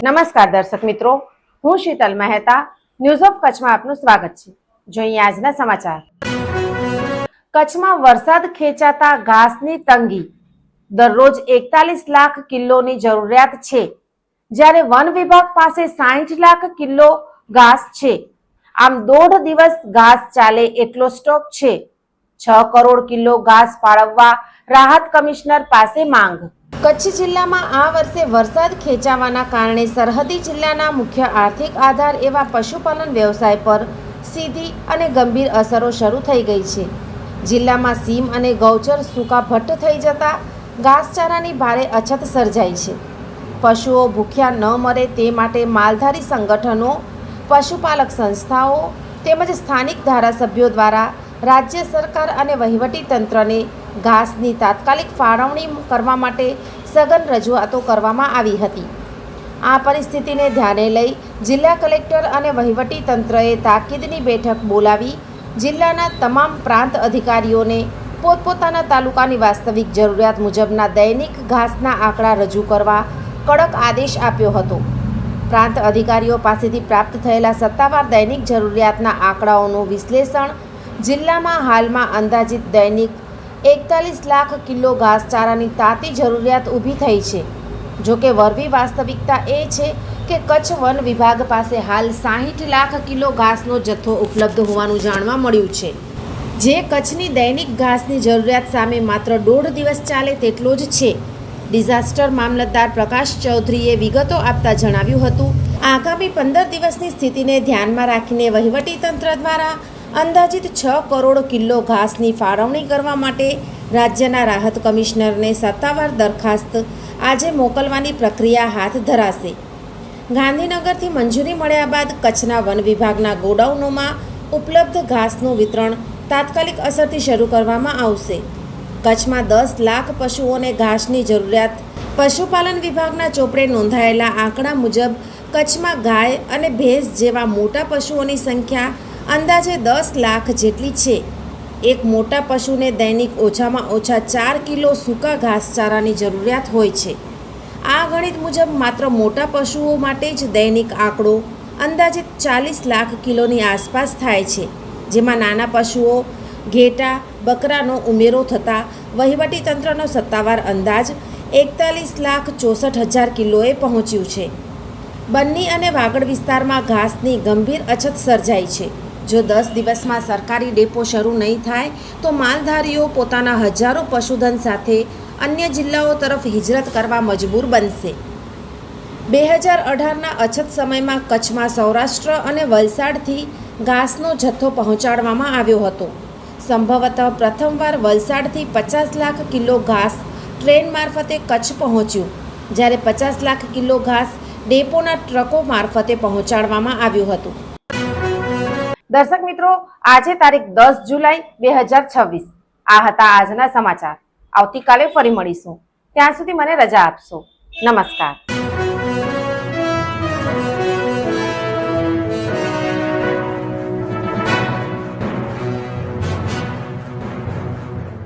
નમસ્કાર દર્શક મિત્રો, હું શીતલ મહેતા ન્યૂઝ ઓફ કચ્છમાં આપનું સ્વાગત છે। જોઈએ આજના સમાચાર। કચ્છમાં વરસાદ ખેંચાતા ઘાસની તંગી। દરરોજ 41 લાખ કિલોની જરૂરિયાત છે, જ્યારે વન વિભાગ પાસે 60 લાખ કિલો ઘાસ છે। આમ 1.5 દિવસ ઘાસ ચાલે એટલો સ્ટોક છે। 6 કરોડ કિલો ઘાસ ફાળવવા રાહત કમિશનર પાસે માંગ। કચ્છ જિલ્લામાં આ વર્ષે વરસાદ ખેંચાવાના કારણે સરહદી જિલ્લાના મુખ્ય આર્થિક આધાર એવા પશુપાલન વ્યવસાય પર સીધી અને ગંભીર અસરો શરૂ થઈ ગઈ છે। જિલ્લામાં સીમ અને ગૌચર સૂકા ભટ્ટ થઈ જતા ઘાસચારાની ભારે અછત સર્જાઈ છે। પશુઓ ભૂખ્યા ન મરે તે માટે માલધારી સંગઠનો, પશુપાલક સંસ્થાઓ તેમજ સ્થાનિક ધારાસભ્યો દ્વારા રાજ્ય સરકાર અને વહીવટી તંત્રને ઘાસની તાત્કાલિક ફાળવણી કરવા માટે સઘન રજૂઆતો કરવામાં આવી હતી। આ પરિસ્થિતિને ધ્યાને લઈ જિલ્લા કલેક્ટર અને વહીવટી તંત્રએ તાકીદની બેઠક બોલાવી જિલ્લાના તમામ પ્રાંત અધિકારીઓને પોતપોતાના તાલુકાની વાસ્તવિક જરૂરિયાત મુજબના દૈનિક ઘાસના આંકડા રજૂ કરવા કડક આદેશ આપ્યો હતો। પ્રાંત અધિકારીઓ પાસેથી પ્રાપ્ત થયેલા સત્તાવાર દૈનિક જરૂરિયાતના આંકડાઓનું વિશ્લેષણ જિલ્લામાં હાલમાં અંદાજિત દૈનિક 41 લાખ કિલો ઘાસચારાની તાતી જરૂરિયાત ઊભી થઈ છે। જોકે વરવી વાસ્તવિકતા એ છે કે કચ્છ વન વિભાગ પાસે હાલ 60 લાખ કિલો ઘાસનો જથ્થો ઉપલબ્ધ હોવાનું જાણવા મળ્યું છે, જે કચ્છની દૈનિક ઘાસની જરૂરિયાત સામે માત્ર 1.5 દિવસ ચાલે તેટલો જ છે। ડિઝાસ્ટર મામલતદાર પ્રકાશ ચૌધરીએ વિગતો આપતા જણાવ્યું હતું, આગામી 15 દિવસની સ્થિતિને ધ્યાનમાં રાખીને વહીવટીતંત્ર દ્વારા અંદાજિત 6 કરોડ કિલો ઘાસની ફાળવણી કરવા માટે રાજ્યના રાહત કમિશનરને સત્તાવાર દરખાસ્ત આજે મોકલવાની પ્રક્રિયા હાથ ધરાશે। ગાંધીનગરથી મંજૂરી મળ્યા બાદ કચ્છના વન વિભાગના ગોડાઉનોમાં ઉપલબ્ધ ઘાસનું વિતરણ તાત્કાલિક અસરથી શરૂ કરવામાં આવશે। કચ્છમાં 10 લાખ પશુઓને ઘાસની જરૂરિયાત। પશુપાલન વિભાગના ચોપડે નોંધાયેલા આંકડા મુજબ કચ્છમાં ગાય અને ભેંસ જેવા મોટા પશુઓની સંખ્યા અંદાજે 10 લાખ જેટલી છે। એક મોટા પશુને દૈનિક ઓછામાં ઓછા 4 કિલો સૂકા ઘાસચારાની જરૂરિયાત હોય છે। આ ગણિત મુજબ માત્ર મોટા પશુઓ માટે જ દૈનિક આંકડો અંદાજિત 40 લાખ કિલોની આસપાસ થાય છે, જેમાં નાના પશુઓ ઘેટા બકરાનો ઉમેરો થતાં વહીવટીતંત્રનો સત્તાવાર અંદાજ 41,64,000 કિલોએ પહોંચ્યું છે। બન્ની અને વાગડ વિસ્તારમાં ઘાસની ગંભીર અછત સર્જાઈ છે। જો 10 દિવસમાં સરકારી ડેપો શરૂ નહીં થાય તો માલધારીઓ પોતાના હજારો પશુધન સાથે અન્ય જિલ્લાઓ તરફ હિજરત કરવા મજબૂર બનશે। 2018ના અછત સમયમાં કચ્છમાં સૌરાષ્ટ્ર અને વલસાડથી ઘાસનો જથ્થો પહોંચાડવામાં આવ્યો હતો। સંભવતઃ પ્રથમવાર વલસાડથી 50 લાખ કિલો ઘાસ ટ્રેન મારફતે કચ્છ પહોંચ્યું, જ્યારે 50 લાખ કિલો ઘાસ ડેપોના ટ્રકો મારફતે પહોંચાડવામાં આવ્યું હતું। દર્શક મિત્રો, આજે તારીખ 10 જુલાઈ 2026 આ હતા આજના સમાચાર। આવતીકાલે ફરી મળીશું, ત્યાં સુધી મને રજા આપશો। નમસ્કાર।